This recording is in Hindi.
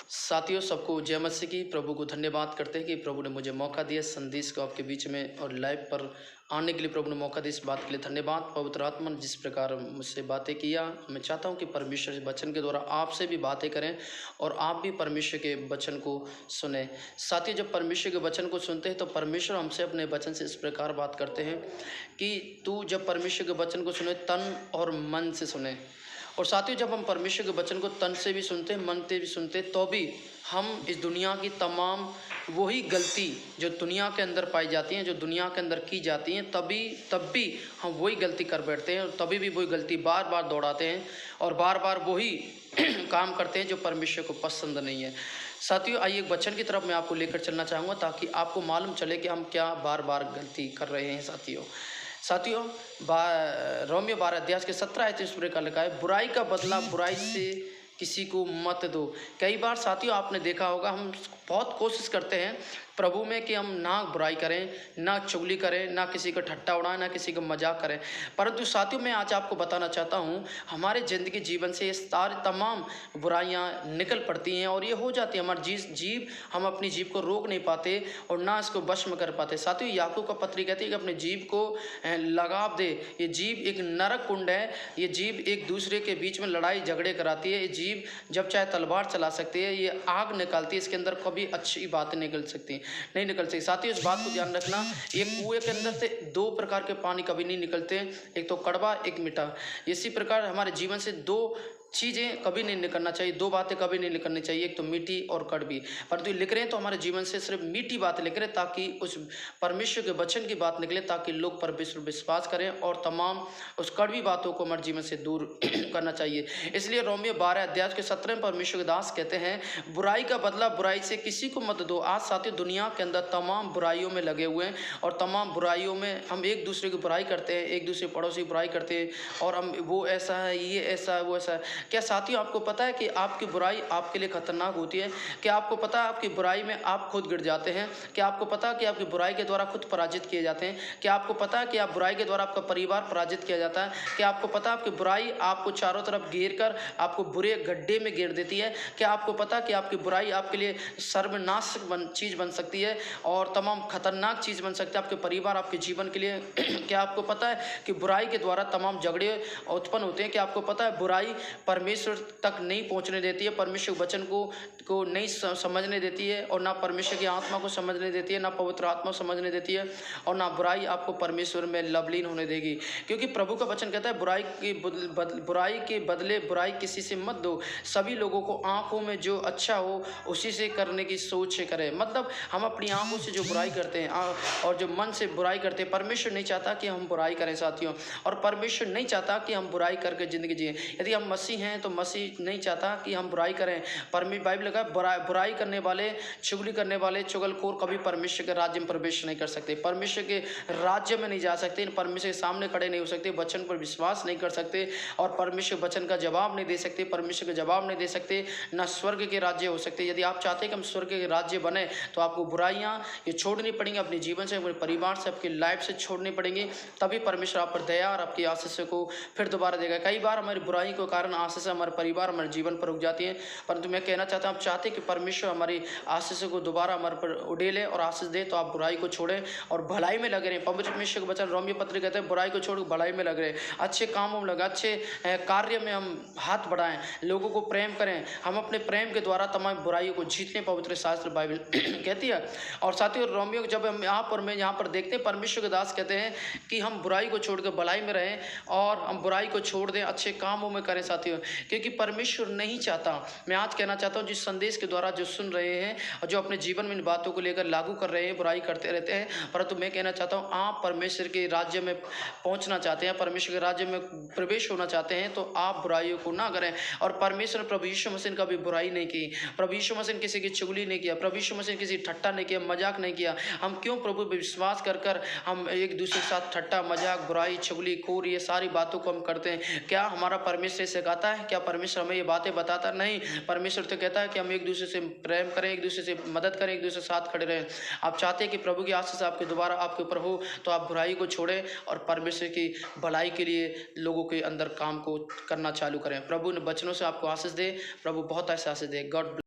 साथियों, सबको जय मसीह की। प्रभु को धन्यवाद करते हैं कि प्रभु ने मुझे मौका दिया संदेश को आपके बीच में और लाइव पर आने के लिए। प्रभु ने मौका दिया, इस बात के लिए धन्यवाद। पवित्र आत्मा ने जिस प्रकार मुझसे बातें किया, मैं चाहता हूं कि परमेश्वर के वचन के द्वारा आपसे भी बातें करें और आप भी परमेश्वर के वचन को सुने। साथियों, जब परमेश्वर के वचन को सुनते हैं तो परमेश्वर हमसे अपने वचन से इस प्रकार बात करते हैं कि तू जब परमेश्वर के वचन को सुने तन और मन से सुने। और साथियों, जब हम परमेश्वर के वचन को तन से भी सुनते हैं, मन से भी सुनते हैं, तो भी हम इस दुनिया की तमाम वही गलती जो दुनिया के अंदर पाई जाती हैं, जो दुनिया के अंदर की जाती हैं, तब भी हम वही गलती कर बैठते हैं और तभी भी वही गलती बार बार दोहराते हैं और बार बार वही काम करते हैं जो परमेश्वर को पसंद नहीं है। साथियों, आइए एक वचन की तरफ मैं आपको लेकर चलना चाहूँगा ताकि आपको मालूम चले कि हम क्या बार बार गलती कर रहे हैं। साथियों, रोमियो 12 अध्याय के 17 आयत इस प्रकार लिखा है, बुराई का बदला बुराई से किसी को मत दो। कई बार साथियों आपने देखा होगा, हम बहुत कोशिश करते हैं प्रभु में कि हम ना बुराई करें, ना चुगली करें, ना किसी का ठट्टा उड़ाएं, ना किसी का मजाक करें। परंतु साथियों, मैं आज आपको बताना चाहता हूं, हमारे ज़िंदगी जीवन से ये सारी तमाम बुराइयां निकल पड़ती हैं और ये हो जाती है। हमारी जीव हम अपनी जीव को रोक नहीं पाते और ना इसको वश में कर पाते। साथियों, याकूब का पत्री कहती है कि अपने जीव को लगाव दे। ये जीव एक नरक कुंड है। ये जीव एक दूसरे के बीच में लड़ाई झगड़े कराती है। ये जीव जब चाहे तलवार चला सकती है, ये आग निकालती है, इसके अंदर कभी अच्छी बातें नहीं निकल सकती। साथियों, इस बात को ध्यान रखना, एक कुएं के अंदर से दो प्रकार के पानी कभी नहीं निकलते, एक तो कड़वा, एक मीठा। इसी प्रकार हमारे जीवन से दो चीज़ें कभी नहीं निकलना चाहिए, दो बातें कभी नहीं निकलनी चाहिए, एक तो मीठी और कड़वी। परंतु लिख रहे हैं तो हमारे जीवन से सिर्फ मीठी बातें लिख रहे हैं ताकि उस परमेश्वर के वचन की बात निकले, ताकि लोग परमेश्वर विश्वास करें और तमाम उस कड़वी बातों को हमारे जीवन से दूर करना चाहिए। इसलिए रोमियो 12 अध्याय के 17 में परमेश्वर के दास कहते हैं, बुराई का बदला बुराई से किसी को मत दो। आज साथियों, दुनिया के अंदर तमाम बुराइयों में लगे हुए हैं और तमाम बुराइयों में हम एक दूसरे की बुराई करते हैं, एक दूसरे पड़ोसी की बुराई करते हैं और हम वो ऐसा है, ये ऐसा है, वो ऐसा है। क्या साथियों, आपको पता है कि आपकी बुराई आपके लिए खतरनाक होती है? क्या आपको पता है आपकी बुराई में आप खुद गिर जाते हैं? क्या आपको पता है कि आपकी बुराई के द्वारा खुद पराजित किए जाते हैं? क्या आपको पता है कि आप बुराई के द्वारा आपका परिवार पराजित किया जाता है? क्या आपको पता है आपकी बुराई आपको चारों तरफ घेर कर आपको बुरे गड्ढे में घेर देती है? क्या आपको पता है कि आपकी बुराई आपके लिए सर्वनाशक चीज़ बन सकती है और तमाम खतरनाक चीज़ बन सकती है आपके परिवार, आपके जीवन के लिए? क्या आपको पता है कि बुराई के द्वारा तमाम झगड़े उत्पन्न होते हैं? क्या आपको पता है बुराई परमेश्वर तक नहीं पहुंचने देती है, परमेश्वर वचन को नहीं समझने देती है और ना परमेश्वर की आत्मा को समझने देती है, ना पवित्र आत्मा समझने देती है और ना बुराई आपको परमेश्वर में लवलीन होने देगी। क्योंकि प्रभु का वचन कहता है, बुराई के बदले बुराई किसी से मत दो। सभी लोगों को आंखों में जो अच्छा हो उसी से करने की सोच से करें। मतलब हम अपनी आंखों से जो बुराई करते हैं और जो मन से बुराई करते हैं, परमेश्वर नहीं चाहता कि हम बुराई करें साथियों, और परमेश्वर नहीं चाहता कि हम बुराई करके ज़िंदगी जिए। यदि हम मसीह हैं तो मसीह नहीं चाहता कि हम बुराई करें। बाइबल लगा, बुराई करने वाले, चुगली करने वाले, चुगलखोर कभी परमेश्वर के राज्य में प्रवेश नहीं कर सकते, परमेश्वर के राज्य में नहीं जा सकते, परमेश्वर के सामने खड़े नहीं हो सकते, वचन पर विश्वास नहीं कर सकते और परमेश्वर वचन का जवाब नहीं दे सकते, परमेश्वर का जवाब नहीं दे सकते, ना स्वर्ग के राज्य हो सकते। यदि आप चाहते हैं कि हम स्वर्ग के राज्य बने तो आपको बुराइयां ये छोड़नी पड़ेंगी, अपने जीवन से, अपने परिवार से, आपकी लाइफ से छोड़नी पड़ेंगी, तभी परमेश्वर आप पर दया और आपकी आशीष को फिर दोबारा देगा। कई बार हमारी बुराई के कारण आशीष हमारे परिवार, हमारे जीवन पर रुक जाती है, परंतु मैं कहना चाहता हूं, आप चाहते कि परमेश्वर हमारी आशीष को दोबारा हमारे पर उड़ेले और आशीष दे, तो आप बुराई को छोड़ें और भलाई में लगे रहें। पवित्र परमेश्वर का वचन रोमियो पत्र कहते हैं, बुराई को छोड़ भलाई में लगे रहें, अच्छे कामों में लगे, अच्छे कार्य में हम हाथ बढ़ाएं, लोगों को प्रेम करें। हम अपने प्रेम के द्वारा तमाम बुराइयों को जीतने, पवित्र शास्त्र बाइबल कहती है। और साथियों, रोमियो जब हम यहाँ पर देखते हैं, परमेश्वर के दास कहते हैं कि हम बुराई को छोड़कर भलाई में रहें और हम बुराई को छोड़ दें, अच्छे कामों में करें साथियों, क्योंकि परमेश्वर नहीं चाहता। मैं आज कहना चाहता हूं, जिस संदेश के द्वारा जो सुन रहे हैं और जो अपने जीवन में इन बातों को लेकर लागू कर रहे हैं, बुराई करते रहते हैं, परंतु मैं कहना चाहता हूं, आप परमेश्वर के राज्य में पहुंचना चाहते हैं, परमेश्वर के राज्य में प्रवेश होना चाहते हैं, तो आप बुराइयों को ना करें। और परमेश्वर प्रभु यीशु मसीह का भी बुराई नहीं की, प्रभु यीशु मसीह ने किसी की चुगली नहीं किया, प्रभु यीशु मसीह ने किसी ठट्टा नहीं किया, मजाक नहीं किया। हम क्यों प्रभु पर विश्वास कर हम एक दूसरे के साथ ठट्टा, मजाक, बुराई, चुगली, खोर, ये सारी बातों को हम करते हैं? क्या हमारा परमेश्वर सिखाता है? क्या परमेश्वर हमें ये बातें बताता? नहीं, परमेश्वर तो कहता है कि हम एक दूसरे से प्रेम करें, एक दूसरे से मदद करें, एक दूसरे के साथ खड़े रहें। आप चाहते हैं कि प्रभु की आशीष आपके दोबारा आपके ऊपर हो, तो आप बुराई को छोड़ें और परमेश्वर की भलाई के लिए लोगों के अंदर काम को करना चालू करें। प्रभु ने वचनों से आपको आशीष दे, प्रभु बहुत ऐसे आशीष दे। गॉड